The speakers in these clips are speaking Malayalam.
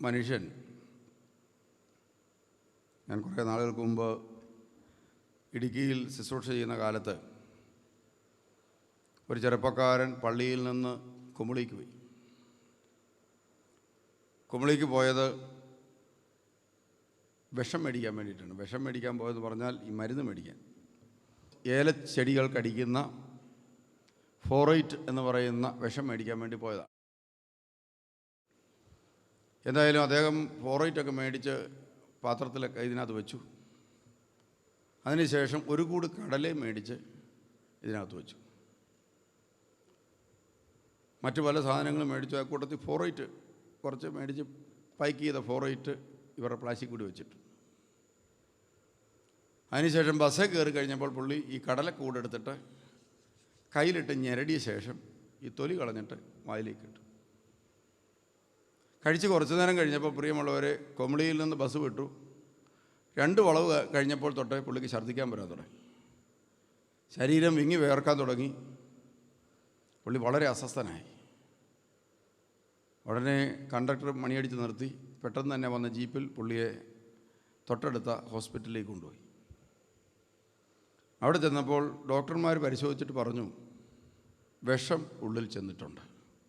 മനുഷ്യൻ, ഞാൻ കുറേ നാളുകൾക്ക് മുമ്പ് ഇടുക്കിയിൽ ശുശ്രൂഷ ചെയ്യുന്ന കാലത്ത് ഒരു ചെറുപ്പക്കാരൻ പള്ളിയിൽ നിന്ന് കുമളിക്ക് പോയി. കുമളിക്ക് പോയത് വിഷം മേടിക്കാൻ വേണ്ടിയിട്ടാണ്. വിഷം മേടിക്കാൻ പോയെന്ന് പറഞ്ഞാൽ ഈ മരുന്ന് മേടിക്കാൻ, ഏലച്ചെടികൾ കടിക്കുന്ന ഫോറൈറ്റ് എന്ന് പറയുന്ന വിഷം മേടിക്കാൻ വേണ്ടി പോയതാണ്. എന്തായാലും അദ്ദേഹം ഫോറൈറ്റൊക്കെ മേടിച്ച് പാത്രത്തിലൊക്കെ ഇതിനകത്ത് വെച്ചു. അതിനുശേഷം ഒരു കൂട് കടലയും മേടിച്ച് ഇതിനകത്ത് വെച്ചു. മറ്റു പല സാധനങ്ങളും മേടിച്ചു. ആ കൂട്ടത്തിൽ ഫോറൈറ്റ് കുറച്ച് മേടിച്ച് പൈക്ക് ചെയ്ത ഫോറൈറ്റ് ഇവരുടെ പ്ലാസ്റ്റിക് കൂടി വെച്ചിട്ടു. അതിനുശേഷം ബസ്സിൽ കയറി കഴിഞ്ഞപ്പോൾ പുള്ളി ഈ കടലക്കൂടെടുത്തിട്ട് കയ്യിലിട്ട് ഞെരടിയ ശേഷം ഈ തൊലി കളഞ്ഞിട്ട് വായിലേക്ക് ഇട്ടു. കഴിച്ച് കുറച്ച് നേരം കഴിഞ്ഞപ്പോൾ പ്രിയമുള്ളവരെ, കുമളിയിൽ നിന്ന് ബസ് വിട്ടു. 2 വളവ് കഴിഞ്ഞപ്പോൾ തൊട്ടേ പുള്ളിക്ക് ഛർദ്ദിക്കാൻ വരാൻ തുടങ്ങി. ശരീരം വിങ്ങി വേർക്കാൻ തുടങ്ങി. പുള്ളി വളരെ അസ്വസ്ഥനായി. ഉടനെ കണ്ടക്ടർ മണിയടിച്ച് നിർത്തി. പെട്ടെന്ന് തന്നെ വന്ന ജീപ്പിൽ പുള്ളിയെ തൊട്ടടുത്ത ഹോസ്പിറ്റലിലേക്ക് കൊണ്ടുപോയി. അവിടെ ചെന്നപ്പോൾ ഡോക്ടർമാർ പരിശോധിച്ചിട്ട് പറഞ്ഞു, വിഷം ഉള്ളിൽ ചെന്നിട്ടുണ്ട്.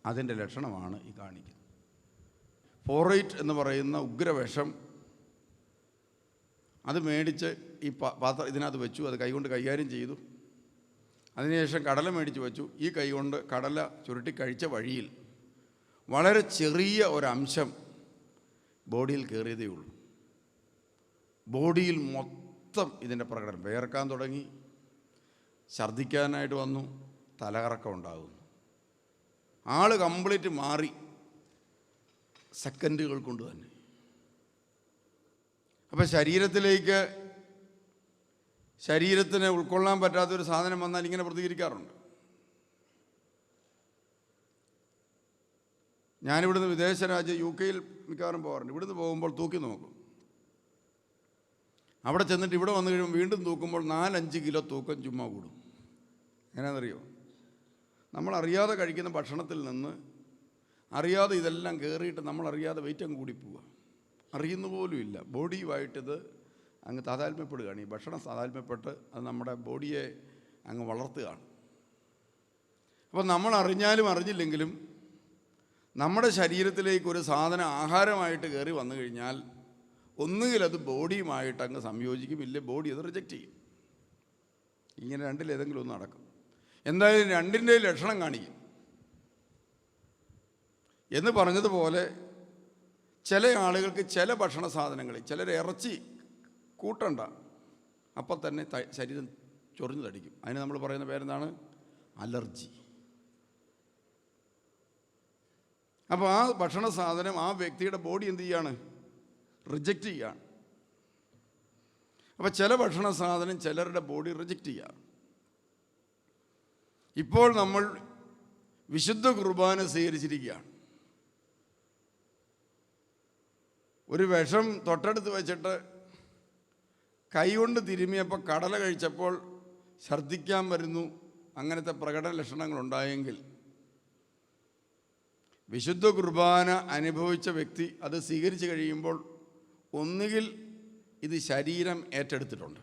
അതിൻ്റെ ലക്ഷണമാണ് ഈ കാണിക്കുന്നത്. ഫോറൈറ്റ് എന്ന് പറയുന്ന ഉഗ്രവിഷം അത് മേടിച്ച് ഈ പാത്രം ഇതിനകത്ത് വെച്ചു. അത് കൈകൊണ്ട് കൈകാര്യം ചെയ്തു. അതിനുശേഷം കടല മേടിച്ച് വെച്ചു. ഈ കൈകൊണ്ട് കടല ചുരുട്ടി കഴിച്ച വഴിയിൽ വളരെ ചെറിയ ഒരംശം ബോഡിയിൽ കയറിയതേ ഉള്ളൂ. ബോഡിയിൽ മൊത്തം ഇതിൻ്റെ പ്രകടനം, വേർക്കാൻ തുടങ്ങി, ഛർദ്ദിക്കാനായിട്ട് വന്നു, തലകറക്കം ഉണ്ടാകുന്നു. ആൾ കംപ്ലീറ്റ് മാറി സെക്കൻഡുകൾ കൊണ്ട് തന്നെ. അപ്പോൾ ശരീരത്തിന് ഉൾക്കൊള്ളാൻ പറ്റാത്തൊരു സാധനം വന്നാൽ ഇങ്ങനെ പ്രതികരിക്കാറുണ്ട്. ഞാനിവിടുന്ന് വിദേശ രാജ്യം UK മിക്കവാറും പോകാറുണ്ട്. ഇവിടുന്ന് പോകുമ്പോൾ തൂക്കി നോക്കും. അവിടെ ചെന്നിട്ട് ഇവിടെ വന്നു കഴിയുമ്പോൾ വീണ്ടും തൂക്കുമ്പോൾ 4-5 കിലോ തൂക്കം ചുമ്മാ കൂടും. എങ്ങനെയാണെന്നറിയോ? നമ്മളറിയാതെ കഴിക്കുന്ന ഭക്ഷണത്തിൽ നിന്ന് അറിയാതെ ഇതെല്ലാം കയറിയിട്ട് നമ്മളറിയാതെ വെയിറ്റ് അങ്ങ് കൂടി പോവുക. അറിയുന്ന പോലും ഇല്ല. ബോഡിയുമായിട്ടിത് അങ്ങ് താതാത്മ്യപ്പെടുകയാണ്. ഈ ഭക്ഷണം താതാത്മ്യപ്പെട്ട് അത് നമ്മുടെ ബോഡിയെ അങ്ങ് വളർത്തുകയാണ്. അപ്പോൾ നമ്മൾ അറിഞ്ഞാലും അറിഞ്ഞില്ലെങ്കിലും നമ്മുടെ ശരീരത്തിലേക്ക് ഒരു സാധനം ആഹാരമായിട്ട് കയറി വന്നു കഴിഞ്ഞാൽ ഒന്നുകിൽ അത് ബോഡിയുമായിട്ട് അങ്ങ് സംയോജിക്കും, ഇല്ലേ ബോഡി അത് റിജക്റ്റ് ചെയ്യും. ഇങ്ങനെ രണ്ടിലേതെങ്കിലും ഒന്ന് നടക്കും. എന്തായാലും രണ്ടിൻ്റെയും ലക്ഷണം കാണിക്കും. എന്ന് പറഞ്ഞതുപോലെ ചില ആളുകൾക്ക് ചില ഭക്ഷണ സാധനങ്ങളിൽ, ചിലർ ഇറച്ചി കൂട്ടണ്ട, അപ്പം തന്നെ ശരീരം ചൊറിഞ്ഞു തടിക്കും. അതിന് നമ്മൾ പറയുന്ന പേരെന്താണ്? അലർജി. അപ്പോൾ ആ ഭക്ഷണ സാധനം ആ വ്യക്തിയുടെ ബോഡി എന്ത് ചെയ്യാണ്? റിജക്റ്റ് ചെയ്യാണ്. അപ്പോൾ ചില ഭക്ഷണ സാധനം ചിലരുടെ ബോഡി റിജക്റ്റ് ചെയ്യാറ്. ഇപ്പോൾ നമ്മൾ വിശുദ്ധ കുർബാന സ്വീകരിച്ചിരിക്കുകയാണ്. ഒരു വിഷം തൊട്ടടുത്ത് വെച്ചിട്ട് കൈകൊണ്ട് തിരുമിയപ്പോൾ കടല കഴിച്ചപ്പോൾ ഛർദ്ദിക്കാൻ വരുന്നു, അങ്ങനത്തെ പ്രകടന ലക്ഷണങ്ങളുണ്ടായെങ്കിൽ വിശുദ്ധ കുർബാന അനുഭവിച്ച വ്യക്തി അത് സ്വീകരിച്ച് കഴിയുമ്പോൾ ഒന്നുകിൽ ഇത് ശരീരം ഏറ്റെടുത്തിട്ടുണ്ട്.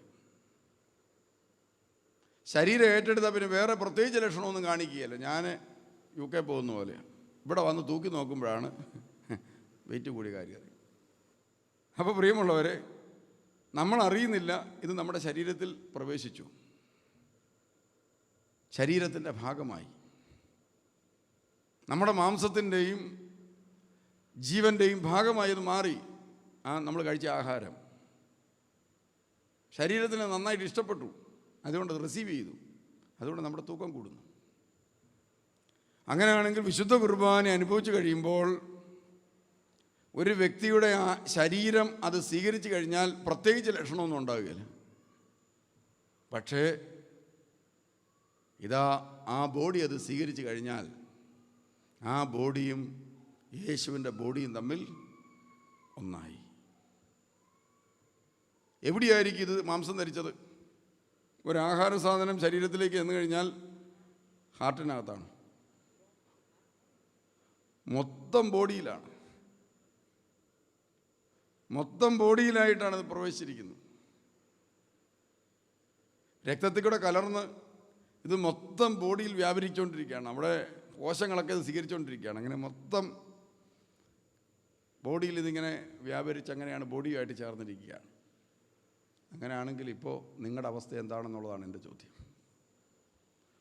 ശരീരം ഏറ്റെടുത്താൽ പിന്നെ വേറെ പ്രത്യേകിച്ച് ലക്ഷണമൊന്നും കാണിക്കുകയല്ല. ഞാൻ UK പോകുന്ന പോലെയാണ്. ഇവിടെ വന്ന് തൂക്കി നോക്കുമ്പോഴാണ് വെയിറ്റ് കൂടിയ കാര്യം. അപ്പോൾ പ്രിയമുള്ളവരെ, നമ്മൾ അറിയുന്നില്ല ഇത് നമ്മുടെ ശരീരത്തിൽ പ്രവേശിച്ചു, ശരീരത്തിൻ്റെ ഭാഗമായി, നമ്മുടെ മാംസത്തിൻ്റെയും ജീവൻ്റെയും ഭാഗമായി ഇത് മാറി. നമ്മൾ കഴിച്ച ആഹാരം ശരീരത്തിന് നന്നായിട്ട് ഇഷ്ടപ്പെട്ടു, അതുകൊണ്ട് റിസീവ് ചെയ്തു, അതുകൊണ്ട് നമ്മുടെ തൂക്കം കൂടുന്നു. അങ്ങനെയാണെങ്കിൽ വിശുദ്ധ കുർബാന അനുഭവിച്ചു കഴിയുമ്പോൾ ഒരു വ്യക്തിയുടെ ആ ശരീരം അത് സ്വീകരിച്ചു കഴിഞ്ഞാൽ പ്രത്യേകിച്ച് ലക്ഷണമൊന്നും ഉണ്ടാവുകയില്ല. പക്ഷേ ഇതാ ആ ബോഡി അത് സ്വീകരിച്ചു കഴിഞ്ഞാൽ ആ ബോഡിയും യേശുവിൻ്റെ ബോഡിയും തമ്മിൽ ഒന്നായി. എവിടെയായിരിക്കും ഇത് മാംസം ധരിച്ചത്? ഒരു ആഹാര സാധനം ശരീരത്തിലേക്ക് ചെന്ന് കഴിഞ്ഞാൽ ഹാർട്ടിനകത്താണ്, മൊത്തം ബോഡിയിലാണ്. മൊത്തം ബോഡിയിലായിട്ടാണ് ഇത് പ്രവേശിച്ചിരിക്കുന്നത്. രക്തത്തിൽ കൂടെ കലർന്ന് ഇത് മൊത്തം ബോഡിയിൽ വ്യാപരിച്ചുകൊണ്ടിരിക്കുകയാണ്. നമ്മുടെ കോശങ്ങളൊക്കെ ഇത് സ്വീകരിച്ചുകൊണ്ടിരിക്കുകയാണ്. അങ്ങനെ മൊത്തം ബോഡിയിൽ ഇതിങ്ങനെ വ്യാപരിച്ച് അങ്ങനെയാണ് ബോഡിയുമായിട്ട് ചേർന്നിരിക്കുകയാണ്. അങ്ങനെയാണെങ്കിൽ ഇപ്പോൾ നിങ്ങളുടെ അവസ്ഥ എന്താണെന്നുള്ളതാണ് എൻ്റെ ചോദ്യം.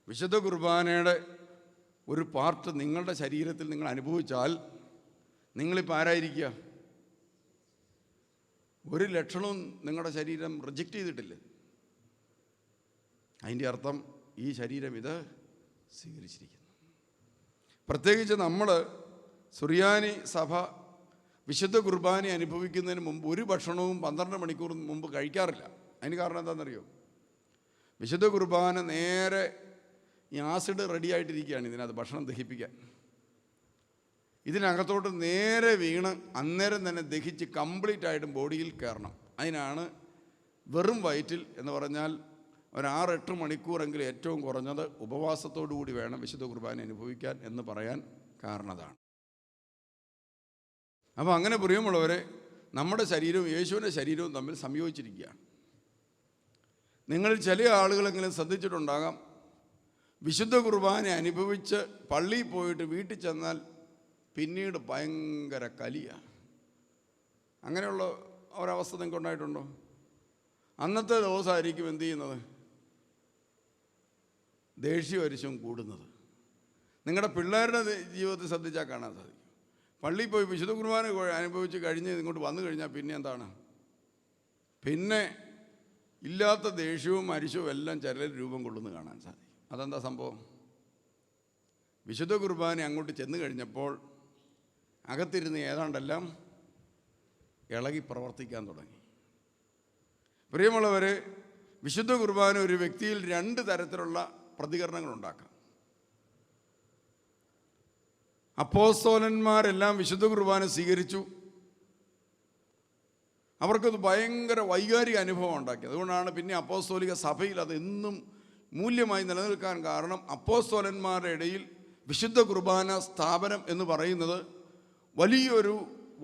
വിശുദ്ധ കുർബാനയുടെ ഒരു പാർട്ട് നിങ്ങളുടെ ശരീരത്തിൽ നിങ്ങൾ അനുഭവിച്ചാൽ നിങ്ങളിപ്പോൾ ആരായിരിക്കുക? ഒരു ലക്ഷണവും നിങ്ങളുടെ ശരീരം റിജക്റ്റ് ചെയ്തിട്ടില്ല. അതിൻ്റെ അർത്ഥം ഈ ശരീരം ഇത് സ്വീകരിച്ചിരിക്കുന്നു. പ്രത്യേകിച്ച് നമ്മൾ സുറിയാനി സഭ വിശുദ്ധ കുർബാന അനുഭവിക്കുന്നതിന് മുമ്പ് ഒരു ഭക്ഷണവും 12 മണിക്കൂർ മുമ്പ് കഴിക്കാറില്ല. അതിന് കാരണം എന്താണെന്നറിയോ? വിശുദ്ധ കുർബാന നേരെ ഈ ആസിഡ് റെഡിയായിട്ടിരിക്കുകയാണ് ഇതിനകത്ത് ഭക്ഷണം ദഹിപ്പിക്കാൻ. ഇതിനകത്തോട്ട് നേരെ വീണ് അന്നേരം തന്നെ ദഹിച്ച് കംപ്ലീറ്റ് ആയിട്ടും ബോഡിയിൽ കയറണം. അതിനാണ് വെറും വയറ്റിൽ എന്ന് പറഞ്ഞാൽ ഒരു 6-8 മണിക്കൂറെങ്കിലും ഏറ്റവും കുറഞ്ഞത് ഉപവാസത്തോടു കൂടി വേണം വിശുദ്ധ കുർബാന അനുഭവിക്കാൻ എന്ന് പറയാൻ കാരണതാണ്. അപ്പോൾ അങ്ങനെ പ്രിയമുള്ളവരെ, നമ്മുടെ ശരീരവും യേശുവിൻ്റെ ശരീരവും തമ്മിൽ സംയോജിച്ചിരിക്കുകയാണ്. നിങ്ങളിൽ ചില ആളുകളെങ്കിലും ശ്രദ്ധിച്ചിട്ടുണ്ടാകാം, വിശുദ്ധ കുർബാന അനുഭവിച്ച് പള്ളിയിൽ പോയിട്ട് വീട്ടിൽ ചെന്നാൽ പിന്നീട് ഭയങ്കര കലിയാണ്. അങ്ങനെയുള്ള ഒരവസ്ഥ നിങ്ങൾക്ക് ഉണ്ടായിട്ടുണ്ടോ? അന്നത്തെ ദിവസമായിരിക്കും എന്ത് ചെയ്യുന്നത്? ദേഷ്യവരിശം കൂടുന്നത്. നിങ്ങളുടെ പിള്ളേരുടെ ജീവിതത്തിൽ ശ്രദ്ധിച്ചാൽ കാണാൻ സാധിക്കും. പള്ളിയിൽ പോയി വിശുദ്ധ കുർബാന അനുഭവിച്ച് കഴിഞ്ഞ് ഇങ്ങോട്ട് വന്നു കഴിഞ്ഞാൽ പിന്നെ എന്താണ്? പിന്നെ ഇല്ലാത്ത ദേഷ്യവും അരിശവും എല്ലാം ചിലർ രൂപം കൊള്ളുന്നത് കാണാൻ സാധിക്കും. അതെന്താ സംഭവം? വിശുദ്ധ കുർബാന അങ്ങോട്ട് ചെന്ന് കഴിഞ്ഞപ്പോൾ അകത്തിരുന്ന് ഏതാണ്ടെല്ലാം ഇളകി പ്രവർത്തിക്കാൻ തുടങ്ങി. പ്രിയമുള്ളവർ, വിശുദ്ധ കുർബാന ഒരു വ്യക്തിയിൽ 2 തരത്തിലുള്ള പ്രതികരണങ്ങൾ ഉണ്ടാക്കാം. അപ്പോസ്തലന്മാരെല്ലാം വിശുദ്ധ കുർബാന സ്വീകരിച്ചു. അവർക്കത് ഭയങ്കര വൈകാരിക അനുഭവം ഉണ്ടാക്കി. അതുകൊണ്ടാണ് പിന്നെ അപ്പോസ്തോലിക സഭയിൽ അത് എന്നും മൂല്യമായി നിലനിൽക്കാൻ കാരണം അപ്പോസ്തലന്മാരുടെ ഇടയിൽ വിശുദ്ധ കുർബാന സ്ഥാപനം എന്ന് പറയുന്നത് വലിയൊരു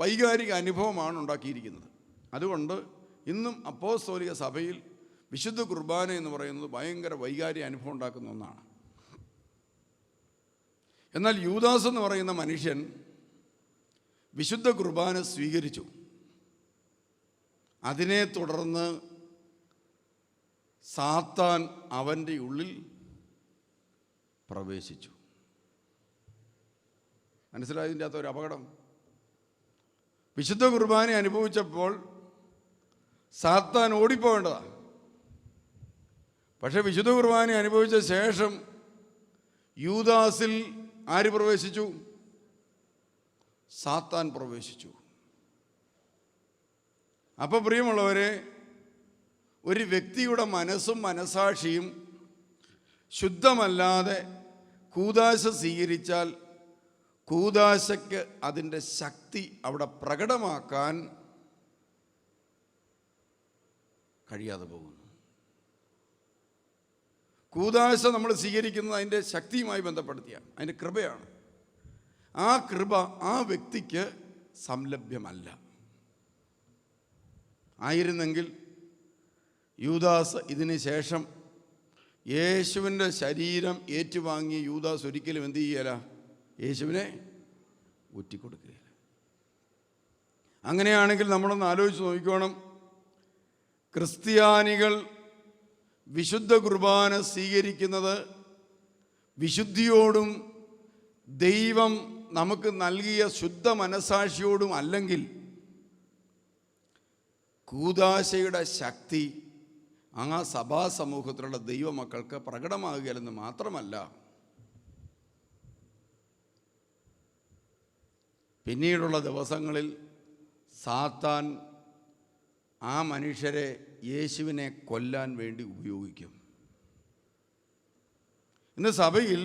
വൈകാരിക അനുഭവമാണ് ഉണ്ടാക്കിയിരിക്കുന്നത്. അതുകൊണ്ട് ഇന്നും അപ്പോസ്തോലിക സഭയിൽ വിശുദ്ധ കുർബാന എന്ന് പറയുന്നത് ഭയങ്കര വൈകാരിക അനുഭവം ഉണ്ടാക്കുന്ന ഒന്നാണ്. എന്നാൽ യൂദാസ് എന്ന് പറയുന്ന മനുഷ്യൻ വിശുദ്ധ കുർബാന സ്വീകരിച്ചു. അതിനെ തുടർന്ന് സാത്താൻ അവൻ്റെ ഉള്ളിൽ പ്രവേശിച്ചു. മനസ്സിലായതിൻ്റെ അകത്ത് ഒരു അപകടം. വിശുദ്ധ കുർബാന അനുഭവിച്ചപ്പോൾ സാത്താൻ ഓടിപ്പോവേണ്ടതാണ്. പക്ഷെ വിശുദ്ധ കുർബാന അനുഭവിച്ച ശേഷം യൂദാസിൽ ആര് പ്രവേശിച്ചു? സാത്താൻ പ്രവേശിച്ചു. അപ്പോൾ പ്രിയമുള്ളവരെ, ഒരു വ്യക്തിയുടെ മനസ്സും മനസാക്ഷിയും ശുദ്ധമല്ലാതെ കൂദാശ സ്വീകരിച്ചാൽ കൂദാശയ്ക്ക് അതിൻ്റെ ശക്തി അവിടെ പ്രകടമാക്കാൻ കഴിയാതെ പോകുന്നു. കൂദാശ നമ്മൾ സ്വീകരിക്കുന്നത് അതിൻ്റെ ശക്തിയുമായി ബന്ധപ്പെടുത്തിയാണ്, അതിൻ്റെ കൃപയാണ്. ആ കൃപ ആ വ്യക്തിക്ക് സംലഭ്യമല്ല. ആയിരുന്നെങ്കിൽ യൂദാസ് ഇതിന് ശേഷം യേശുവിൻ്റെ ശരീരം ഏറ്റുവാങ്ങിയ യൂദാസ് ഒരിക്കലും എന്ത് ചെയ്യല? യേശുവിനെ ഊറ്റിക്കൊടുക്കുകയില്ല. അങ്ങനെയാണെങ്കിൽ നമ്മളൊന്ന് ആലോചിച്ച് നോക്കിക്കോണം. ക്രിസ്ത്യാനികൾ വിശുദ്ധ കുർബാന സ്വീകരിക്കുന്നത് വിശുദ്ധിയോടും ദൈവം നമുക്ക് നൽകിയ ശുദ്ധ മനസാക്ഷിയോടും അല്ലെങ്കിൽ കൂദാശയുടെ ശക്തി ആ സഭാസമൂഹത്തിലുള്ള ദൈവമക്കൾക്ക് പ്രകടമാകുകയല്ലെന്ന് മാത്രമല്ല, പിന്നീടുള്ള ദിവസങ്ങളിൽ സാത്താൻ ആ മനുഷ്യരെ യേശുവിനെ കൊല്ലാൻ വേണ്ടി ഉപയോഗിക്കും. ഇന്ന് സഭയിൽ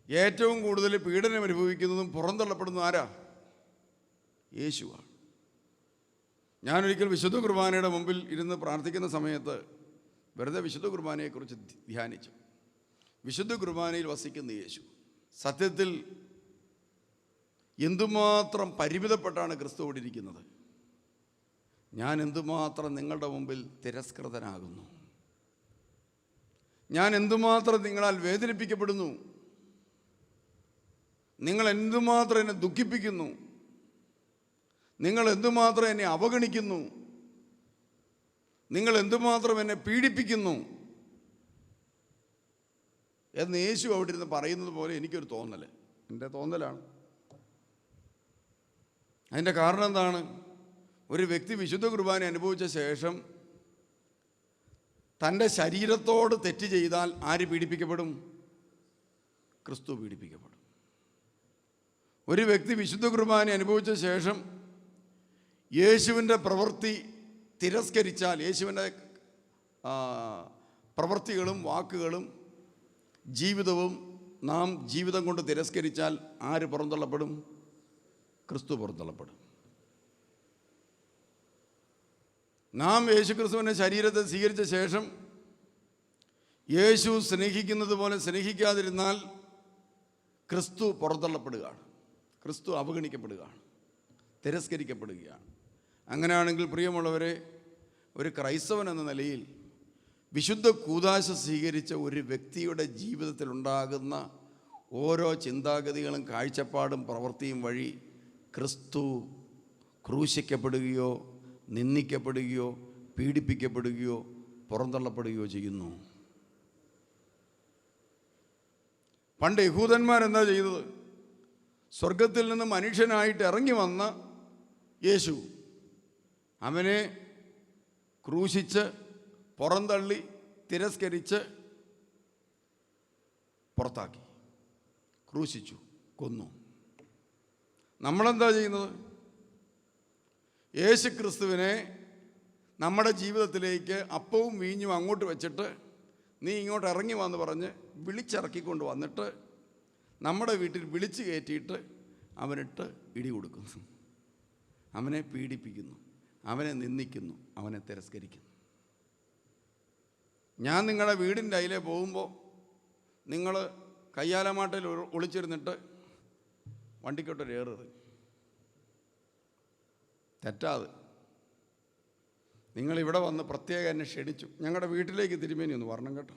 ഏറ്റവും കൂടുതൽ പീഡനം അനുഭവിക്കുന്നതും പുറന്തള്ളപ്പെടുന്നതും ആരാ? യേശുവാണ്. ഞാനൊരിക്കൽ വിശുദ്ധ കുർബാനയുടെ മുമ്പിൽ ഇരുന്ന് പ്രാർത്ഥിക്കുന്ന സമയത്ത് വെറുതെ വിശുദ്ധ കുർബാനയെക്കുറിച്ച് ധ്യാനിച്ചു. വിശുദ്ധ കുർബാനയിൽ വസിക്കുന്ന യേശു സത്യത്തിൽ എന്തുമാത്രം പരിമിതപ്പെട്ടാണ് ക്രിസ്തു ഓടിയിരിക്കുന്നത്. ഞാൻ എന്തുമാത്രം നിങ്ങളുടെ മുമ്പിൽ തിരസ്കൃതനാകുന്നു, ഞാൻ എന്തുമാത്രം നിങ്ങളാൽ വേദനിപ്പിക്കപ്പെടുന്നു, നിങ്ങൾ എന്തുമാത്രം എന്നെ ദുഃഖിപ്പിക്കുന്നു, നിങ്ങൾ എന്തുമാത്രം എന്നെ അവഗണിക്കുന്നു, നിങ്ങൾ എന്തുമാത്രം എന്നെ പീഡിപ്പിക്കുന്നു എന്ന് യേശു അവിടെ ഇരുന്ന് പറയുന്നത് പോലെ എനിക്കൊരു തോന്നൽ, എൻ്റെ തോന്നലാണ്. അതിൻ്റെ കാരണം എന്താണ്? ഒരു വ്യക്തി വിശുദ്ധ കുർബാന അനുഭവിച്ച ശേഷം തൻ്റെ ശരീരത്തോട് തെറ്റ് ചെയ്താൽ ആര് പീഡിപ്പിക്കപ്പെടും? ക്രിസ്തു പീഡിപ്പിക്കപ്പെടും. ഒരു വ്യക്തി വിശുദ്ധ കുർബാന അനുഭവിച്ച ശേഷം യേശുവിൻ്റെ പ്രവൃത്തി തിരസ്കരിച്ചാൽ, യേശുവിൻ്റെ പ്രവൃത്തികളും വാക്കുകളും ജീവിതവും നാം ജീവിതം കൊണ്ട് തിരസ്കരിച്ചാൽ ആര് പുറന്തള്ളപ്പെടും? ക്രിസ്തു പുറന്തള്ളപ്പെടും. നാം യേശു ക്രിസ്തുവിൻ്റെ ശരീരത്തെ സ്വീകരിച്ച ശേഷം യേശു സ്നേഹിക്കുന്നത് പോലെ സ്നേഹിക്കാതിരുന്നാൽ ക്രിസ്തു പുറന്തള്ളപ്പെടുകയാണ്, ക്രിസ്തു അവഗണിക്കപ്പെടുകയാണ്, തിരസ്കരിക്കപ്പെടുകയാണ്. അങ്ങനെയാണെങ്കിൽ പ്രിയമുള്ളവരെ, ഒരു ക്രൈസ്തവൻ എന്ന നിലയിൽ വിശുദ്ധ കൂദാശ സ്വീകരിച്ച ഒരു വ്യക്തിയുടെ ജീവിതത്തിലുണ്ടാകുന്ന ഓരോ ചിന്താഗതികളും കാഴ്ചപ്പാടും പ്രവൃത്തിയും വഴി ക്രിസ്തു ക്രൂശിക്കപ്പെടുകയോ നിന്ദിക്കപ്പെടുകയോ പീഡിപ്പിക്കപ്പെടുകയോ പുറന്തള്ളപ്പെടുകയോ ചെയ്യുന്നു. പണ്ട് യഹൂദന്മാരെന്താ ചെയ്തത്? സ്വർഗത്തിൽ നിന്ന് മനുഷ്യനായിട്ട് ഇറങ്ങി വന്ന യേശു, അവനെ ക്രൂശിച്ച് പുറന്തള്ളി തിരസ്കരിച്ച് പുറത്താക്കി, ക്രൂശിച്ചു, കൊന്നു. നമ്മളെന്താ ചെയ്യുന്നത്? യേശു ക്രിസ്തുവിനെ നമ്മുടെ ജീവിതത്തിലേക്ക് അപ്പവും വീഞ്ഞും അങ്ങോട്ട് വെച്ചിട്ട് നീ ഇങ്ങോട്ട് ഇറങ്ങി വന്ന് പറഞ്ഞ് വിളിച്ചിറക്കിക്കൊണ്ട് വന്നിട്ട് നമ്മുടെ വീട്ടിൽ വിളിച്ച് കയറ്റിയിട്ട് അവനിട്ട് ഇടി കൊടുക്കുന്നു, അവനെ പീഡിപ്പിക്കുന്നു, അവനെ നിന്ദിക്കുന്നു, അവനെ തിരസ്കരിക്കുന്നു. ഞാൻ നിങ്ങളുടെ വീടിൻ്റെ അതിലെ പോകുമ്പോൾ നിങ്ങൾ കയ്യാലമാട്ടയിൽ ഒളിച്ചിരുന്നിട്ട് വണ്ടിക്കോട്ടൊരു ഏറെറി തെറ്റാതെ നിങ്ങളിവിടെ വന്ന് പ്രത്യേകം എന്നെ ക്ഷണിച്ചു, ഞങ്ങളുടെ വീട്ടിലേക്ക് തിരുമേനി ഒന്ന് വരണം കേട്ടോ.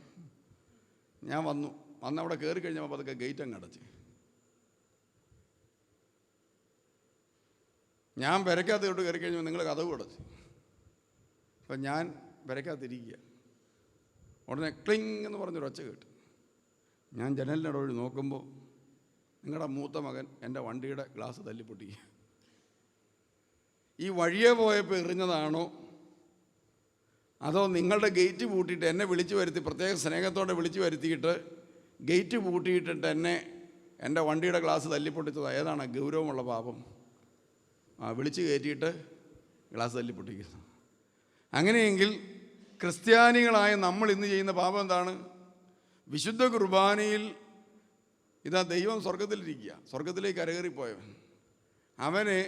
ഞാൻ വന്ന് അവിടെ കയറി കഴിഞ്ഞപ്പോൾ അതൊക്കെ ഗേറ്റ് അങ്ങ് അടച്ച്. ഞാൻ പെരക്കകത്തോട്ട് കയറി കഴിഞ്ഞപ്പോൾ നിങ്ങൾ കതവ് അടച്ച്. അപ്പം ഞാൻ പെരക്കകത്തിരിക്കുക, ഉടനെ ക്ലിങ് എന്ന് പറഞ്ഞൊരു ഒച്ച കേട്ടു. ഞാൻ ജനലിൻ്റെ വഴി നോക്കുമ്പോൾ നിങ്ങളുടെ മൂത്ത മകൻ എൻ്റെ വണ്ടിയുടെ ഗ്ലാസ് തല്ലിപ്പൊട്ടിക്കുക. ഈ വഴിയെ പോയപ്പോൾ എറിഞ്ഞതാണോ അതോ നിങ്ങളുടെ ഗേറ്റ് പൂട്ടിയിട്ട് എന്നെ വിളിച്ചു വരുത്തി, പ്രത്യേക സ്നേഹത്തോടെ വിളിച്ചു വരുത്തിയിട്ട് ഗേറ്റ് പൂട്ടിയിട്ടിട്ട് എൻ്റെ വണ്ടിയുടെ ഗ്ലാസ് തല്ലിപ്പൊട്ടിച്ചത്? ഏതാണ് ഗൗരവമുള്ള പാപം? വിളിച്ച് കയറ്റിയിട്ട് ഗ്ലാസ് തല്ലിപ്പൊട്ടിക്കുന്നു. അങ്ങനെയെങ്കിൽ ക്രിസ്ത്യാനികളായ നമ്മൾ ഇന്ന് ചെയ്യുന്ന പാപം എന്താണ്? വിശുദ്ധ കുർബാനയിൽ ഇതാ ദൈവം സ്വർഗത്തിലിരിക്കുക, സ്വർഗത്തിലേക്ക് കരകയറിപ്പോയവൻ, അവനെ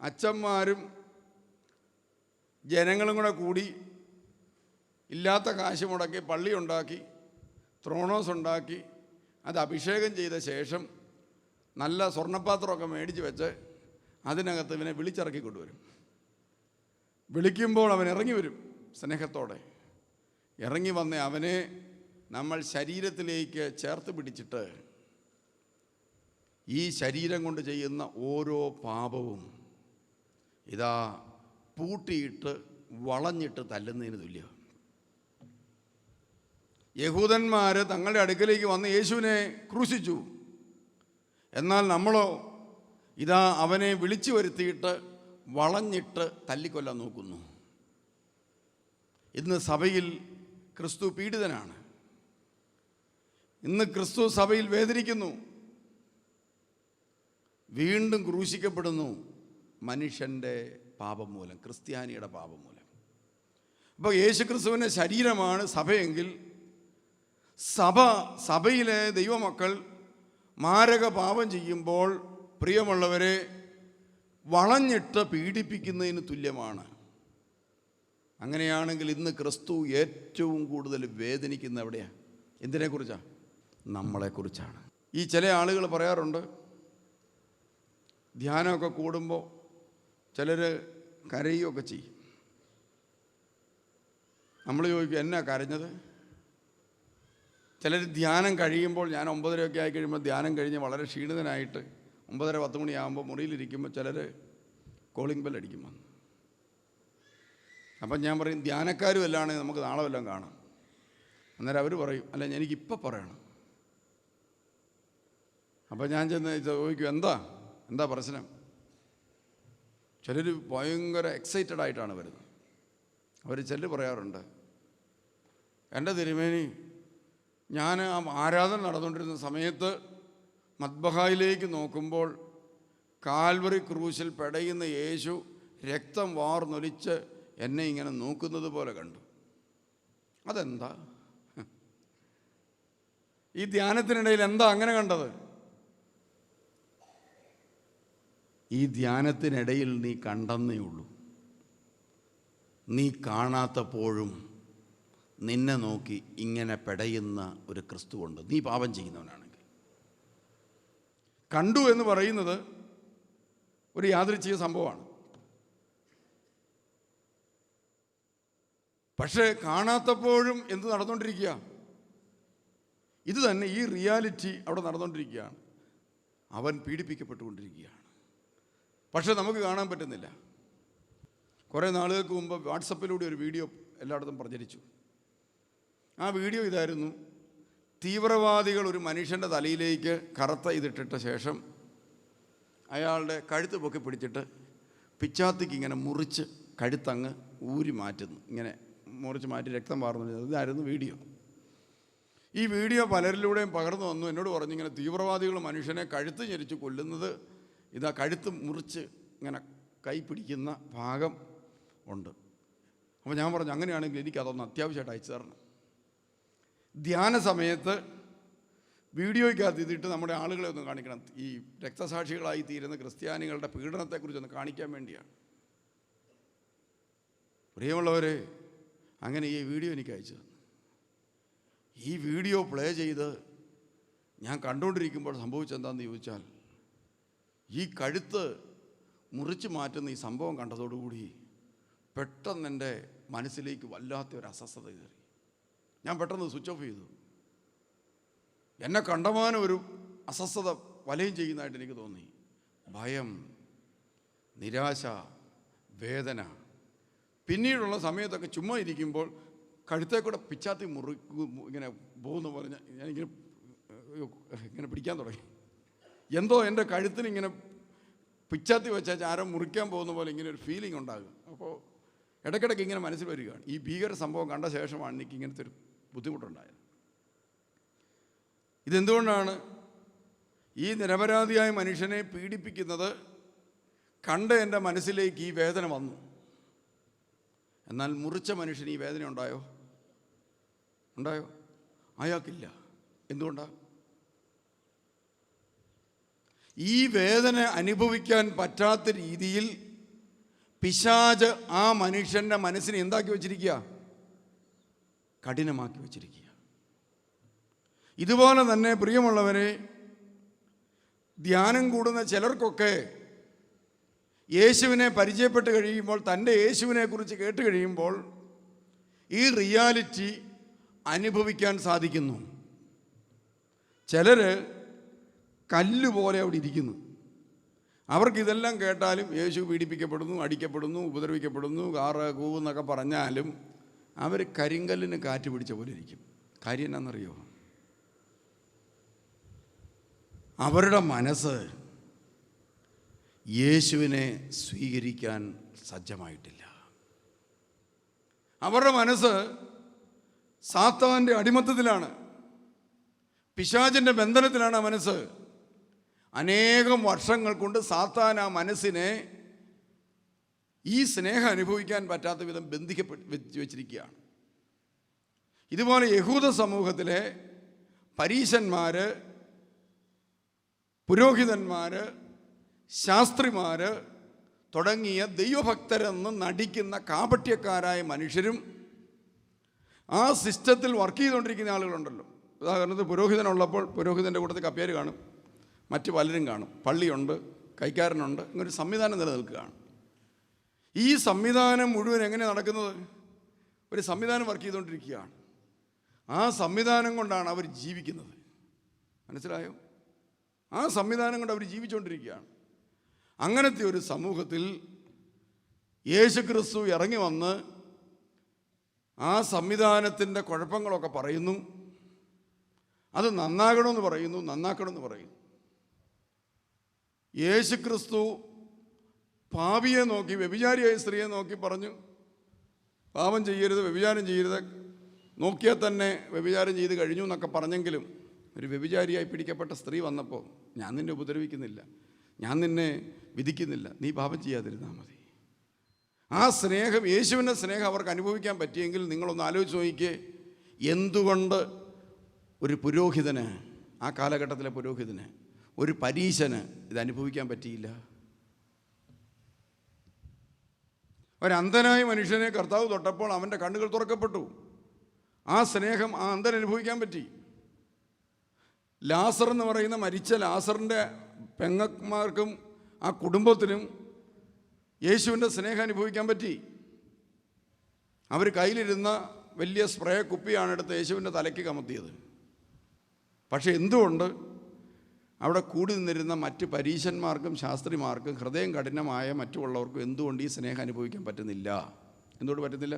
അച്ഛന്മാരും ജനങ്ങളും കൂടെ കൂടി ഇല്ലാത്ത കാശ് മുടക്കി പള്ളി ഉണ്ടാക്കി, ത്രോണോസ് ഉണ്ടാക്കി, അത് അഭിഷേകം ചെയ്ത ശേഷം നല്ല സ്വർണ്ണപാത്രമൊക്കെ മേടിച്ച് വെച്ച് അതിനകത്ത് ഇവനെ വിളിച്ചിറക്കി കൊണ്ടുവരും. വിളിക്കുമ്പോൾ അവൻ ഇറങ്ങി വരും, സ്നേഹത്തോടെ ഇറങ്ങി വന്ന് അവനെ നമ്മൾ ശരീരത്തിലേക്ക് ചേർത്ത് പിടിച്ചിട്ട് ഈ ശരീരം കൊണ്ട് ചെയ്യുന്ന ഓരോ പാപവും ഇതാ പൂട്ടിയിട്ട് വളഞ്ഞിട്ട് തല്ലുന്നതിന് തുല്യം. യഹൂദന്മാർ തങ്ങളുടെ അടുക്കലേക്ക് വന്ന് യേശുവിനെ ക്രൂശിച്ചു. എന്നാൽ നമ്മളോ ഇതാ അവനെ വിളിച്ചു വരുത്തിയിട്ട് വളഞ്ഞിട്ട് തല്ലിക്കൊല്ലാൻ നോക്കുന്നു. ഇന്ന് സഭയിൽ ക്രിസ്തു പീഡിതനാണ്. ഇന്ന് ക്രിസ്തു സഭയിൽ വേദനിക്കുന്നു, വീണ്ടും ക്രൂശിക്കപ്പെടുന്നു മനുഷ്യൻ്റെ പാപം മൂലം, ക്രിസ്ത്യാനിയുടെ പാപം മൂലം. അപ്പോൾ യേശു ക്രിസ്തുവിൻ്റെ ശരീരമാണ് സഭയെങ്കിൽ സഭയിലെ ദൈവമക്കൾ മാരക പാപം ചെയ്യുമ്പോൾ പ്രിയമുള്ളവരെ വളഞ്ഞിട്ട് പീഡിപ്പിക്കുന്നതിന് തുല്യമാണ്. അങ്ങനെയാണെങ്കിൽ ഇന്ന് ക്രിസ്തു ഏറ്റവും കൂടുതൽ വേദനിക്കുന്ന എവിടെയാണ്? എന്തിനെക്കുറിച്ചാണ്? നമ്മളെക്കുറിച്ചാണ്. ഈ ചില ആളുകൾ പറയാറുണ്ട്, ധ്യാനമൊക്കെ കൂടുമ്പോൾ ചിലർ കരയുകയൊക്കെ ചെയ്യും. നമ്മൾ ചോദിക്കും എന്നാ കരഞ്ഞത്? ചിലർ ധ്യാനം കഴിയുമ്പോൾ, ഞാൻ 9:30 ആയി കഴിയുമ്പോൾ ധ്യാനം കഴിഞ്ഞ് വളരെ ക്ഷീണിതനായിട്ട് 9:30-10 മണിയാകുമ്പോൾ മുറിയിലിരിക്കുമ്പോൾ ചിലർ കോളിംഗ് ബെൽ അടിക്കും വന്ന്. അപ്പം ഞാൻ പറയും ധ്യാനക്കാരും എല്ലാം ആണെങ്കിൽ നമുക്ക് നാളെ വല്ലതും കാണാം. അന്നേരം അവർ പറയും അല്ല എനിക്കിപ്പോൾ പറയണം. അപ്പം ഞാൻ ചെന്ന് ചോദിക്കും എന്താ പ്രശ്നം? ചിലർ ഭയങ്കര എക്സൈറ്റഡ് ആയിട്ടാണ് വരുന്നത്. അവർ ചിലർ പറയാറുണ്ട്, എൻ്റെ തിരുമേനി, ഞാൻ ആ ആരാധന നടന്നുകൊണ്ടിരുന്ന സമയത്ത് മദ്ബഹായിലേക്ക് നോക്കുമ്പോൾ കാൽവറി ക്രൂശിൽ പെടയുന്ന യേശു രക്തം വാർന്നൊലിച്ച് എന്നെ ഇങ്ങനെ നോക്കുന്നത് പോലെ കണ്ടു. അതെന്താ? ഈ ധ്യാനത്തിനിടയിൽ എന്താ അങ്ങനെ കണ്ടത്? ഈ ധ്യാനത്തിനിടയിൽ നീ കണ്ടെന്നേ ഉള്ളൂ. നീ കാണാത്തപ്പോഴും നിന്നെ നോക്കി ഇങ്ങനെ പെടയുന്ന ഒരു ക്രിസ്തുവുണ്ട്. നീ പാപം ചെയ്യുന്നവനാണെങ്കിൽ. കണ്ടു എന്ന് പറയുന്നത് ഒരു യാദൃച്ഛിക സംഭവമാണ്. പക്ഷേ കാണാത്തപ്പോഴും എന്ത് നടന്നുകൊണ്ടിരിക്കുക? ഇത് തന്നെ, ഈ റിയാലിറ്റി അവിടെ നടന്നുകൊണ്ടിരിക്കുകയാണ്. അവൻ പീഡിപ്പിക്കപ്പെട്ടുകൊണ്ടിരിക്കുകയാണ്. പക്ഷെ നമുക്ക് കാണാൻ പറ്റുന്നില്ല. കുറേ നാളുകൾക്ക് മുമ്പ് വാട്സപ്പിലൂടെ ഒരു വീഡിയോ എല്ലായിടത്തും പ്രചരിച്ചു. ആ വീഡിയോ ഇതായിരുന്നു: തീവ്രവാദികൾ ഒരു മനുഷ്യൻ്റെ തലയിലേക്ക് കറുത്ത ഇതിട്ടിട്ട ശേഷം അയാളുടെ കഴുത്ത് പൊക്കി പിടിച്ചിട്ട് പിച്ചാത്തിക്ക് ഇങ്ങനെ മുറിച്ച് കഴുത്തങ്ങ് ഊരി മാറ്റുന്നു. ഇങ്ങനെ മുറിച്ച് മാറ്റി രക്തം വാർന്നു. ഇതായിരുന്നു വീഡിയോ. ഈ വീഡിയോ പലരിലൂടെയും പകർന്നു വന്നു. എന്നോട് പറഞ്ഞു, ഇങ്ങനെ തീവ്രവാദികൾ മനുഷ്യനെ കഴുത്ത് ഞെരിച്ച് കൊല്ലുന്നത്, ഇതാ കഴുത്ത് മുറിച്ച് ഇങ്ങനെ കൈ പിടിക്കുന്ന ഭാഗം ഉണ്ട്. അപ്പോൾ ഞാൻ പറഞ്ഞു, അങ്ങനെയാണെങ്കിൽ എനിക്കതൊന്ന് അത്യാവശ്യമായിട്ട് അയച്ചു തരണം. ധ്യാന സമയത്ത് വീഡിയോയ്ക്കകത്ത് ഇതിട്ട് നമ്മുടെ ആളുകളെ ഒന്ന് കാണിക്കണം. ഈ രക്തസാക്ഷികളായി തീരുന്ന ക്രിസ്ത്യാനികളുടെ പീഡനത്തെക്കുറിച്ചൊന്ന് കാണിക്കാൻ വേണ്ടിയാണ്. പ്രിയമുള്ളവരെ, അങ്ങനെ ഈ വീഡിയോ എനിക്ക് അയച്ചു തന്നു. ഈ വീഡിയോ പ്ലേ ചെയ്ത് ഞാൻ കണ്ടുകൊണ്ടിരിക്കുമ്പോൾ സംഭവിച്ചെന്താണെന്ന് ചോദിച്ചാൽ, ഈ കഴുത്ത് മുറിച്ച് മാറ്റുന്ന ഈ സംഭവം കണ്ടതോടുകൂടി പെട്ടെന്ന് എൻ്റെ മനസ്സിലേക്ക് വല്ലാത്ത ഒരു അസ്വസ്ഥത കയറി. ഞാൻ പെട്ടെന്ന് സ്വിച്ച് ഓഫ് ചെയ്തു. എന്നെ കണ്ടമാനം ഒരു അസ്വസ്ഥത വലയം ചെയ്യുന്നതായിട്ട് എനിക്ക് തോന്നി. ഭയം, നിരാശ, വേദന. പിന്നീടുള്ള സമയത്തൊക്കെ ചുമ്മാ ഇരിക്കുമ്പോൾ കഴുത്തേ കൂടെ പിച്ചാത്തി ഇങ്ങനെ പോകുന്ന പോലെ ഞാനിങ്ങനെ പിടിക്കാൻ തുടങ്ങി. എന്തോ എൻ്റെ കഴുത്തിന് ഇങ്ങനെ പിച്ചാത്തി വെച്ചാൽ ആരും മുറിക്കാൻ പോകുന്ന പോലെ ഇങ്ങനെ ഒരു ഫീലിംഗ് ഉണ്ടാകും. അപ്പോൾ ഇടയ്ക്കിടയ്ക്ക് ഇങ്ങനെ മനസ്സിൽ വരികയാണ്. ഈ ഭീകര സംഭവം കണ്ട ശേഷമാണ് എനിക്ക് ഇങ്ങനത്തെ ഒരു ബുദ്ധിമുട്ടുണ്ടായത്. ഇതെന്തുകൊണ്ടാണ്? ഈ നിരപരാധിയായ മനുഷ്യനെ പീഡിപ്പിക്കുന്നത് കണ്ട് എൻ്റെ മനസ്സിലേക്ക് ഈ വേദന വന്നു. എന്നാൽ മുറിച്ച മനുഷ്യന് ഈ വേദന ഉണ്ടായോ? അയാൾക്കില്ല. എന്തുകൊണ്ടാണ്? ഈ വേദന അനുഭവിക്കാൻ പറ്റാത്ത രീതിയിൽ പിശാച് ആ മനുഷ്യൻ്റെ മനസ്സിനെ എന്താക്കി വച്ചിരിക്കുക? കഠിനമാക്കി വച്ചിരിക്കുക. ഇതുപോലെ തന്നെ പ്രിയമുള്ളവരെ, ധ്യാനം കൂടുന്ന ചിലർക്കൊക്കെ യേശുവിനെ പരിചയപ്പെട്ട് കഴിയുമ്പോൾ, തൻ്റെ യേശുവിനെ കുറിച്ച് കേട്ട് കഴിയുമ്പോൾ ഈ റിയാലിറ്റി അനുഭവിക്കാൻ സാധിക്കുന്നു. ചിലർ കല്ലുപോലെ അവിടെ ഇരിക്കുന്നു. അവർക്കിതെല്ലാം കേട്ടാലും യേശു പീഡിപ്പിക്കപ്പെടുന്നു, അടിക്കപ്പെടുന്നു, ഉപദ്രവിക്കപ്പെടുന്നു, കാറ് കൂവെന്നൊക്കെ പറഞ്ഞാലും അവർ കരിങ്കല്ലിന് കാറ്റ് പിടിച്ച പോലെ ഇരിക്കും. കാര്യം എന്നാണെന്നറിയോ? അവരുടെ മനസ്സ് യേശുവിനെ സ്വീകരിക്കാൻ സജ്ജമായിട്ടില്ല. അവരുടെ മനസ്സ് സാത്താൻ്റെ അടിമത്തത്തിലാണ്, പിശാചിൻ്റെ ബന്ധനത്തിലാണ് ആ മനസ്സ്. അനേകം വർഷങ്ങൾ കൊണ്ട് സാത്താൻ ആ മനസ്സിനെ ഈ സ്നേഹം അനുഭവിക്കാൻ പറ്റാത്ത വിധം വെച്ചിരിക്കുകയാണ്. ഇതുപോലെ യഹൂദ സമൂഹത്തിലെ പരീശന്മാർ, പുരോഹിതന്മാർ, ശാസ്ത്രിമാർ തുടങ്ങിയ ദൈവഭക്തരെന്ന് നടിക്കുന്ന കാപട്യക്കാരായ മനുഷ്യരും ആ സിസ്റ്റത്തിൽ വർക്ക് ചെയ്തുകൊണ്ടിരിക്കുന്ന ആളുകളുണ്ടല്ലോ. ഉദാഹരണത്തിന് പുരോഹിതനുള്ളപ്പോൾ പുരോഹിതൻ്റെ കൂട്ടത്തിൽ കപ്പ്യാർ കാണും, മറ്റ് പലരും കാണും, പള്ളിയുണ്ട്, കൈക്കാരനുണ്ട്, ഇങ്ങനൊരു സംവിധാനം നിലനിൽക്കുകയാണ്. ഈ സംവിധാനം മുഴുവൻ എങ്ങനെ നടക്കുന്നത്? ഒരു സംവിധാനം വർക്ക് ചെയ്തുകൊണ്ടിരിക്കുകയാണ്. ആ സംവിധാനം കൊണ്ടാണ് അവർ ജീവിക്കുന്നത്. മനസ്സിലായോ? ആ സംവിധാനം കൊണ്ട് അവർ ജീവിച്ചുകൊണ്ടിരിക്കുകയാണ്. അങ്ങനത്തെ ഒരു സമൂഹത്തിൽ യേശുക്രിസ്തു ഇറങ്ങി വന്ന് ആ സംവിധാനത്തിൻ്റെ കുഴപ്പങ്ങളൊക്കെ പറയുന്നു. അത് നന്നാകണമെന്ന് പറയുന്നു, നന്നാക്കണമെന്ന് പറയുന്നു. യേശുക്രിസ്തു പാപിയെ നോക്കി, വ്യഭിചാരിയായ സ്ത്രീയെ നോക്കി പറഞ്ഞു, പാപം ചെയ്യരുത്, വ്യഭിചാരം ചെയ്യരുത്, നോക്കിയാൽ തന്നെ വ്യഭിചാരം ചെയ്ത് കഴിഞ്ഞു എന്നൊക്കെ പറഞ്ഞെങ്കിലും ഒരു വ്യഭിചാരിയായി പിടിക്കപ്പെട്ട സ്ത്രീ വന്നപ്പോൾ, ഞാൻ നിന്നെ ഉപദ്രവിക്കുന്നില്ല, ഞാൻ നിന്നെ വിധിക്കുന്നില്ല, നീ പാപം ചെയ്യാതിരുന്നാൽ മതി. ആ സ്നേഹം, യേശുവിൻ്റെ സ്നേഹം അവർക്ക് അനുഭവിക്കാൻ പറ്റിയെങ്കിൽ നിങ്ങളൊന്ന് ആലോചിച്ച് നോക്കിക്കേ, എന്തുകൊണ്ട് ഒരു പുരോഹിതന്, ആ കാലഘട്ടത്തിലെ പുരോഹിതന്, ഒരു പരീശന് ഇത് അനുഭവിക്കാൻ പറ്റിയില്ല? ഒരന്ധനായ മനുഷ്യനെ കർത്താവ് തൊട്ടപ്പോൾ അവൻ്റെ കണ്ണുകൾ തുറക്കപ്പെട്ടു. ആ സ്നേഹം ആ അന്ധൻ അനുഭവിക്കാൻ പറ്റി. ലാസർ എന്ന് പറയുന്ന മരിച്ച ലാസറിൻ്റെ പെങ്ങന്മാർക്കും ആ കുടുംബത്തിനും യേശുവിൻ്റെ സ്നേഹം അനുഭവിക്കാൻ പറ്റി. അവർ കയ്യിലിരുന്ന വലിയ സ്പ്രേ കുപ്പിയാണ് എടുത്ത് യേശുവിൻ്റെ തലയ്ക്ക് കമത്തിയത്. പക്ഷേ എന്തുകൊണ്ട് അവിടെ കൂടി നിന്നിരുന്ന മറ്റ് പരീശന്മാർക്കും ശാസ്ത്രിമാർക്കും ഹൃദയം കഠിനമായ മറ്റുള്ളവർക്കും എന്തുകൊണ്ട് ഈ സ്നേഹം അനുഭവിക്കാൻ പറ്റുന്നില്ല? എന്തുകൊണ്ട് പറ്റുന്നില്ല?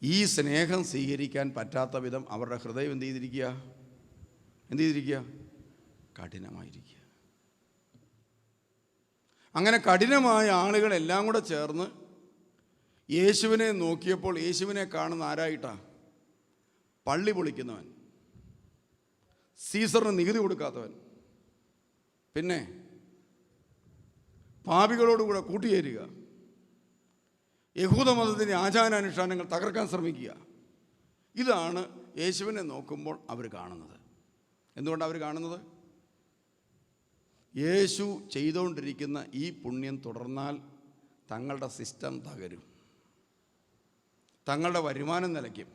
ഈ സ്നേഹം സ്വീകരിക്കാൻ പറ്റാത്ത വിധം അവരുടെ ഹൃദയം എന്ത് ചെയ്തിരിക്കുക? കഠിനമായിരിക്കുക. അങ്ങനെ കഠിനമായ ആളുകളെല്ലാം കൂടെ ചേർന്ന് യേശുവിനെ നോക്കിയപ്പോൾ യേശുവിനെ കാണുന്ന ആരായിട്ടാണ്? പള്ളി പൊളിക്കുന്നവൻ, സീസറിന് നികുതി കൊടുക്കാത്തവൻ, പിന്നെ പാപികളോടുകൂടെ കൂട്ടുചേരുക, യഹൂദ മതത്തിൻ്റെ ആചാരാനുഷ്ഠാനങ്ങൾ തകർക്കാൻ ശ്രമിക്കുക. ഇതാണ് യേശുവിനെ നോക്കുമ്പോൾ അവർ കാണുന്നത്. എന്തുകൊണ്ടാണ് അവർ കാണുന്നത്? യേശു ചെയ്തുകൊണ്ടിരിക്കുന്ന ഈ പുണ്യം തുടർന്നാൽ തങ്ങളുടെ സിസ്റ്റം തകരും, തങ്ങളുടെ വരുമാനം നിലയ്ക്കും,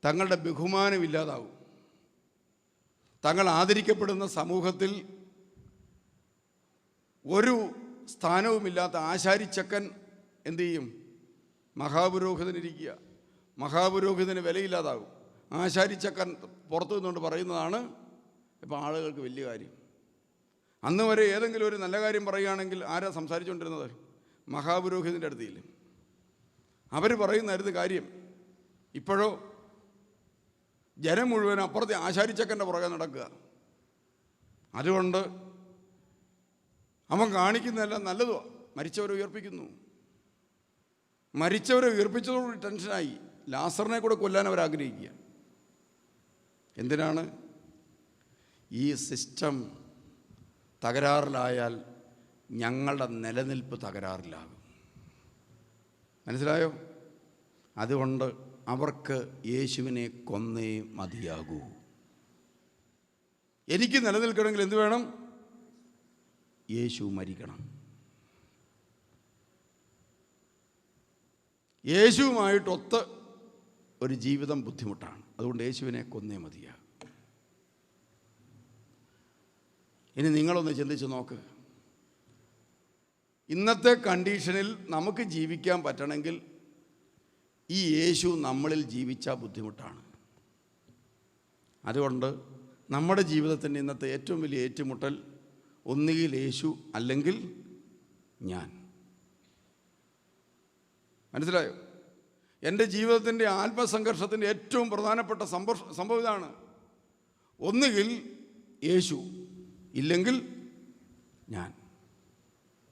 തങ്ങളുടെ ബഹുമാനം ഇല്ലാതാവും, തങ്ങൾ ആദരിക്കപ്പെടുന്ന സമൂഹത്തിൽ ഒരു സ്ഥാനവുമില്ലാത്ത ആശാരിച്ചക്കൻ എന്തു ചെയ്യും? മഹാപുരോഹിതനിരിക്കുക, മഹാപുരോഹിതന് വിലയില്ലാതാകും. ആശാരിച്ചക്കൻ പുറത്തു നിന്നുകൊണ്ട് പറയുന്നതാണ് ഇപ്പം ആളുകൾക്ക് വലിയ കാര്യം. അന്ന് വരെ ഏതെങ്കിലും ഒരു നല്ല കാര്യം പറയുകയാണെങ്കിൽ ആരാ സംസാരിച്ചുകൊണ്ടിരുന്നത്? മഹാപുരോഹിതൻ്റെ അടുത്തില്ല, അവർ പറയുന്നായിരുന്നു കാര്യം. ഇപ്പോഴോ ജനം മുഴുവൻ അപ്പുറത്തെ ആശാരിച്ചക്കൻ്റെ പുറകെ നടക്കുക. അതുകൊണ്ട് അവൻ കാണിക്കുന്നതെല്ലാം നല്ലതുമാണ്. മരിച്ചവരെ ഉയർപ്പിക്കുന്നു. മരിച്ചവരെ ഉയർപ്പിച്ചതോടുകൂടി ടെൻഷനായി. ലാസറിനെ കൂടെ കൊല്ലാൻ അവരാഗ്രഹിക്കുക. എന്തിനാണ്? ഈ സിസ്റ്റം തകരാറിലായാൽ ഞങ്ങളുടെ നിലനിൽപ്പ് തകരാറിലാകും. മനസ്സിലായോ? അതുകൊണ്ട് അവർക്ക് യേശുവിനെ കൊന്നേ മതിയാകൂ. എനിക്ക് നിലനിൽക്കണമെങ്കിൽ എന്ത് വേണം? യേശു മരിക്കണം. യേശുവുമായിട്ടൊത്ത് ഒരു ജീവിതം ബുദ്ധിമുട്ടാണ്. അതുകൊണ്ട് യേശുവിനെ കൊന്നേ മതിയാകും. ഇനി നിങ്ങളൊന്ന് ചിന്തിച്ച് നോക്ക്. ഇന്നത്തെ കണ്ടീഷനിൽ നമുക്ക് ജീവിക്കാൻ പറ്റണമെങ്കിൽ ഈ യേശു നമ്മളിൽ ജീവിച്ചാൽ ബുദ്ധിമുട്ടാണ്. അതുകൊണ്ട് നമ്മുടെ ജീവിതത്തിൻ്റെ ഇന്നത്തെ ഏറ്റവും വലിയ ഏറ്റുമുട്ടൽ ഒന്നുകിൽ യേശു അല്ലെങ്കിൽ ഞാൻ. മനസ്സിലായോ? എൻ്റെ ജീവിതത്തിൻ്റെ ആത്മസംഘർഷത്തിൻ്റെ ഏറ്റവും പ്രധാനപ്പെട്ട സംഭവം ഇതാണ്. ഒന്നുകിൽ യേശു, ഇല്ലെങ്കിൽ ഞാൻ.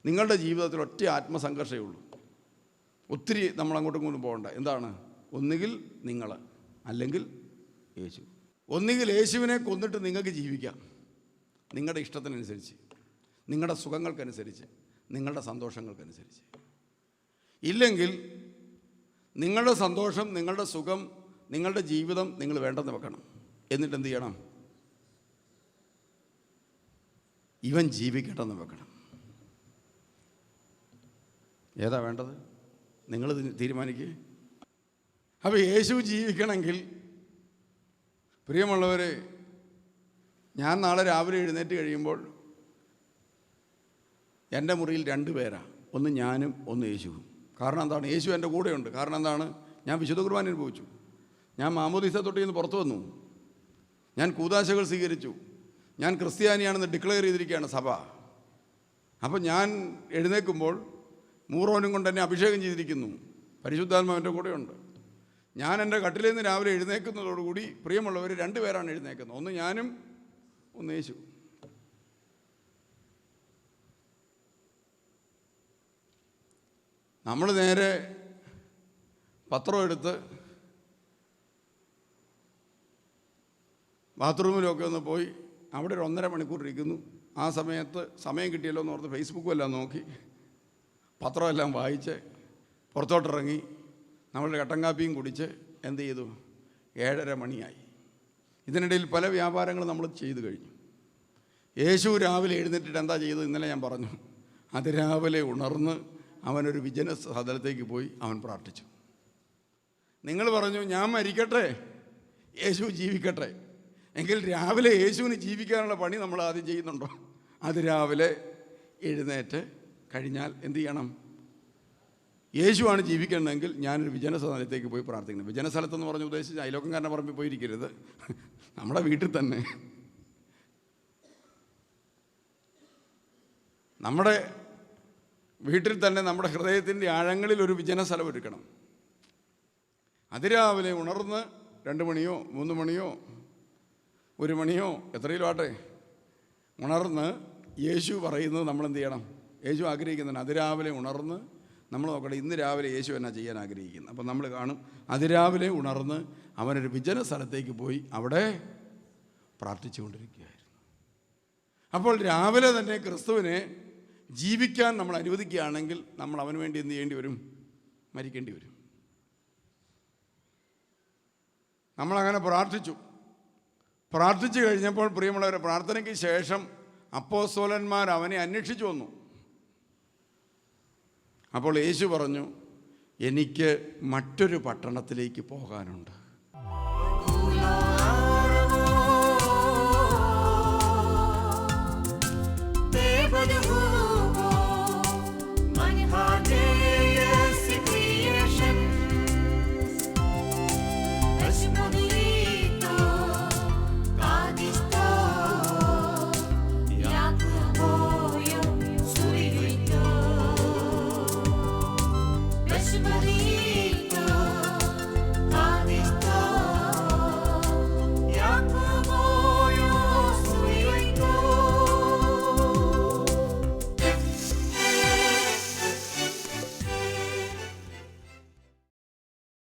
നിങ്ങളുടെ ജീവിതത്തിൽ ഒറ്റ ആത്മസംഘർഷമേ ഉള്ളൂ. ഒത്തിരി നമ്മൾ അങ്ങോട്ടും ഇങ്ങോട്ടും പോകണ്ട. എന്താണ്? ഒന്നുകിൽ നിങ്ങൾ, അല്ലെങ്കിൽ യേശു. ഒന്നുകിൽ യേശുവിനെ കൊന്നിട്ട് നിങ്ങൾക്ക് ജീവിക്കാം, നിങ്ങളുടെ ഇഷ്ടത്തിനനുസരിച്ച്, നിങ്ങളുടെ സുഖങ്ങൾക്കനുസരിച്ച്, നിങ്ങളുടെ സന്തോഷങ്ങൾക്കനുസരിച്ച്. ഇല്ലെങ്കിൽ നിങ്ങളുടെ സന്തോഷം, നിങ്ങളുടെ സുഖം, നിങ്ങളുടെ ജീവിതം നിങ്ങൾ വേണ്ടെന്ന് വെക്കണം. എന്നിട്ട് എന്ത് ചെയ്യണം? ഇവൻ ജീവിക്കട്ടെന്ന് വെക്കണം. ഏതാ വേണ്ടത്? നിങ്ങൾ തീരുമാനിക്കുക. അപ്പോൾ യേശു ജീവിക്കണമെങ്കിൽ, പ്രിയമുള്ളവരെ, ഞാൻ നാളെ രാവിലെ എഴുന്നേറ്റ് കഴിയുമ്പോൾ എൻ്റെ മുറിയിൽ 2 പേരാണ്. ഒന്ന് ഞാനും ഒന്ന് യേശുവും. കാരണം എന്താണ്? യേശു എൻ്റെ കൂടെയുണ്ട്. കാരണം എന്താണ്? ഞാൻ വിശുദ്ധ കുർബാന അനുഭവിച്ചു, ഞാൻ മാമോദീസ തൊട്ടിൽ നിന്ന് പുറത്തു വന്നു, ഞാൻ കൂദാശകൾ സ്വീകരിച്ചു, ഞാൻ ക്രിസ്ത്യാനിയാണെന്ന് ഡിക്ലെയർ ചെയ്തിരിക്കുകയാണ് സഭ. അപ്പം ഞാൻ എഴുന്നേൽക്കുമ്പോൾ മൂറോനും കൊണ്ട് എന്നെ അഭിഷേകം ചെയ്തിരിക്കുന്നു, പരിശുദ്ധാത്മാവിൻ്റെ കൂടെയുണ്ട്. ഞാൻ എൻ്റെ കട്ടിലിൽ നിന്ന് രാവിലെ എഴുന്നേൽക്കുന്നതോടുകൂടി പ്രിയമുള്ളവർ 2 പേരാണ് എഴുന്നേൽക്കുന്നത്. ഒന്ന് ഞാനും, ഒന്ന് യേശു. നമ്മൾ നേരെ പത്രം എടുത്ത് ബാത്റൂമിലൊക്കെ ഒന്ന് പോയി അവിടെ ഒരു 1.5 മണിക്കൂർ ഇരിക്കുന്നു. ആ സമയത്ത് സമയം കിട്ടിയല്ലോ എന്ന് ഓർത്ത് ഫേസ്ബുക്കും എല്ലാം നോക്കി പത്രമെല്ലാം വായിച്ച് പുറത്തോട്ടിറങ്ങി നമ്മളുടെ കട്ടൻ കാപ്പിയും കുടിച്ച് എന്ത് ചെയ്തു? 7:30 മണിയായി. ഇതിനിടയിൽ പല വ്യാപാരങ്ങളും നമ്മൾ ചെയ്തു കഴിഞ്ഞു. യേശു രാവിലെ എഴുന്നേറ്റിട്ട് എന്താ ചെയ്തത്? ഇന്നലെ ഞാൻ പറഞ്ഞു. അതിരാവിലെ ഉണർന്ന് അവനൊരു വിജന സ്ഥലത്തേക്ക് പോയി അവൻ പ്രാർത്ഥിച്ചു. നിങ്ങൾ പറഞ്ഞു ഞാൻ മരിക്കട്ടെ, യേശു ജീവിക്കട്ടെ. എങ്കിൽ രാവിലെ യേശുവിന് ജീവിക്കാനുള്ള പണി നമ്മൾ ആദ്യം ചെയ്യുന്നുണ്ടോ? അതിരാവിലെ എഴുന്നേറ്റ് കഴിഞ്ഞാൽ എന്ത് ചെയ്യണം? യേശുവാണ് ജീവിക്കണമെങ്കിൽ ഞാനൊരു വിജനസ്ഥലത്തേക്ക് പോയി പ്രാർത്ഥിക്കണം. വിജനസ്ഥലത്തെന്ന് പറഞ്ഞ് ഉദ്ദേശിച്ച് അയലോക്കംകാരനെ പറമ്പിൽ പോയിരിക്കരുത്, നമ്മുടെ വീട്ടിൽ തന്നെ, നമ്മുടെ വീട്ടിൽ തന്നെ നമ്മുടെ ഹൃദയത്തിൻ്റെ ആഴങ്ങളിൽ ഒരു വിജനസ്ഥലം ഒരുക്കണം. അതിരാവിലെ ഉണർന്ന് 2 മണിയോ 3 മണിയോ 1 മണിയോ എത്രയിലും ആട്ടെ ഉണർന്ന് യേശു പറയുന്നത് നമ്മൾ എന്ത് ചെയ്യണം? യേശു ആഗ്രഹിക്കുന്നതാണ് അതിരാവിലെ ഉണർന്ന് നമ്മൾ നോക്കണം ഇന്ന് രാവിലെ യേശു എന്നാ ചെയ്യാൻ ആഗ്രഹിക്കുന്നത്. അപ്പം നമ്മൾ കാണും അതിരാവിലെ ഉണർന്ന് അവനൊരു വിജന സ്ഥലത്തേക്ക് പോയി അവിടെ പ്രാർത്ഥിച്ചുകൊണ്ടിരിക്കുകയായിരുന്നു. അപ്പോൾ രാവിലെ തന്നെ ക്രിസ്തുവിനെ ജീവിക്കാൻ നമ്മൾ അനുവദിക്കുകയാണെങ്കിൽ നമ്മൾ അവന് വേണ്ടി എന്ത് ചെയ്യേണ്ടി വരും? മരിക്കേണ്ടി വരും. നമ്മളങ്ങനെ പ്രാർത്ഥിച്ചു കഴിഞ്ഞപ്പോൾ പ്രിയമുള്ളവരെ, പ്രാർത്ഥനയ്ക്ക് ശേഷം അപ്പോസ്തലന്മാർ അവനെ അന്വേഷിച്ചു വന്നു. അപ്പോൾ യേശു പറഞ്ഞു, എനിക്ക് മറ്റൊരു പട്ടണത്തിലേക്ക് പോകാനുണ്ട്.